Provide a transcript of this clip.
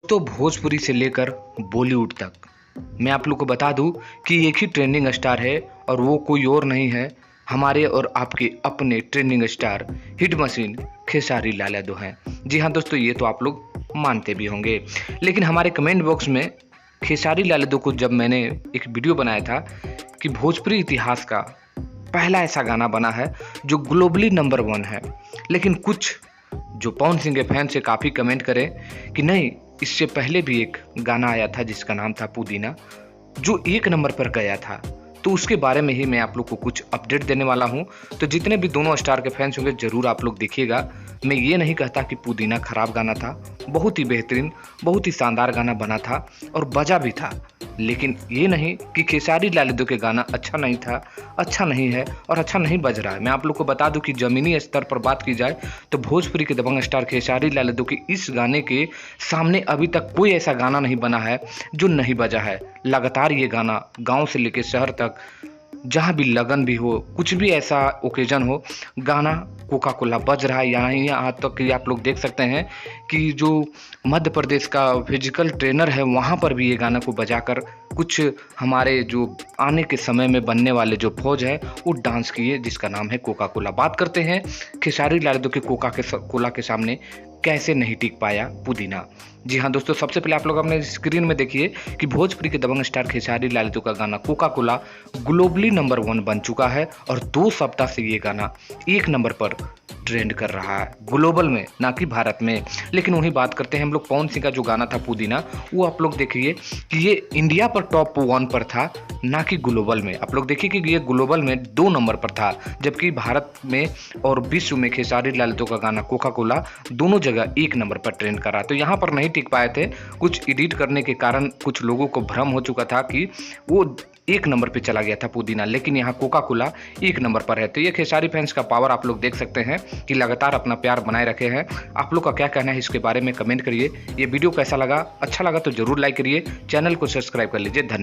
तो भोजपुरी से लेकर बॉलीवुड तक मैं आप लोग को बता दूं कि एक ही ट्रेंडिंग स्टार है और वो कोई और नहीं है, हमारे और आपके अपने trending star hit machine Khesari Lal Yadav हैं। जी हाँ दोस्तों, ये तो आप लोग मानते भी होंगे, लेकिन हमारे कमेंट बॉक्स में खेसारी लाल यादव को जब मैंने एक वीडियो बनाया था कि भोजपुरी इतिहास का पहला ऐसा गाना बना है जो ग्लोबली नंबर 1 है, लेकिन कुछ जो पवन सिंह के फैन से काफ़ी कमेंट करें कि नहीं, इससे पहले भी एक गाना आया था जिसका नाम था पुदीना, जो 1 नंबर पर गया था। तो उसके बारे में ही मैं आप लोग को कुछ अपडेट देने वाला हूं। तो जितने भी दोनों स्टार के फैंस होंगे ज़रूर आप लोग देखिएगा। मैं ये नहीं कहता कि पुदीना खराब गाना था, बहुत ही बेहतरीन, बहुत ही शानदार गाना बना था और बजा भी था, लेकिन ये नहीं कि खेसारी लाल यादव के गाना अच्छा नहीं था, अच्छा नहीं है और अच्छा नहीं बज रहा है। मैं आप लोग को बता दूं कि ज़मीनी स्तर पर बात की जाए तो भोजपुरी के दबंग स्टार खेसारी लाल यादव के इस गाने के सामने अभी तक कोई ऐसा गाना नहीं बना है जो नहीं बजा है। लगातार ये गाना गांव से लेकर शहर तक, जहाँ भी लगन भी हो, कुछ भी ऐसा ओकेजन हो, गाना कोका कोला बज रहा है। यहाँ तक कि आप लोग देख सकते हैं कि जो मध्य प्रदेश का फिजिकल ट्रेनर है वहाँ पर भी ये गाना को बजाकर कुछ हमारे जो आने के समय में बनने वाले जो फौज है वो डांस किए, जिसका नाम है कोका कोला। बात करते हैं खेसारी लाल यादव के कोका कोला के सामने कैसे नहीं टिक पाया पुदीना। जी हाँ दोस्तों, सबसे पहले आप लोग अपने स्क्रीन में देखिए कि भोजपुरी के दबंग स्टार खेसारी लाल यादव का गाना कोका कोला ग्लोबली नंबर 1 बन चुका है और 2 सप्ताह से ये गाना 1 नंबर पर ट्रेंड कर रहा है, ग्लोबल में, ना कि भारत में। लेकिन वही बात करते हैं हम लोग पवन सिंह का जो गाना था पुदीना, वो आप लोग देखिए कि ये इंडिया पर टॉप 1 पर था, ना कि ग्लोबल में। आप लोग देखिए कि ये ग्लोबल में 2 नंबर पर था, जबकि भारत में और विश्व में खेसारी लाल यादव का गाना कोका कोला दोनों जगह 1 नंबर पर ट्रेंड कर रहा। तो यहाँ पर नहीं टिक पाए थे, कुछ एडिट करने के कारण कुछ लोगों को भ्रम हो चुका था कि वो 1 नंबर पे चला गया था पुदीना, लेकिन यहाँ कोका कोला 1 नंबर पर है। तो ये खेसारी फैंस का पावर आप लोग देख सकते हैं कि लगातार अपना प्यार बनाए रखे हैं। आप लोग का क्या कहना है इसके बारे में कमेंट करिए। ये वीडियो कैसा लगा, अच्छा लगा तो जरूर लाइक करिए, चैनल को सब्सक्राइब कर लीजिए। धन्यवाद।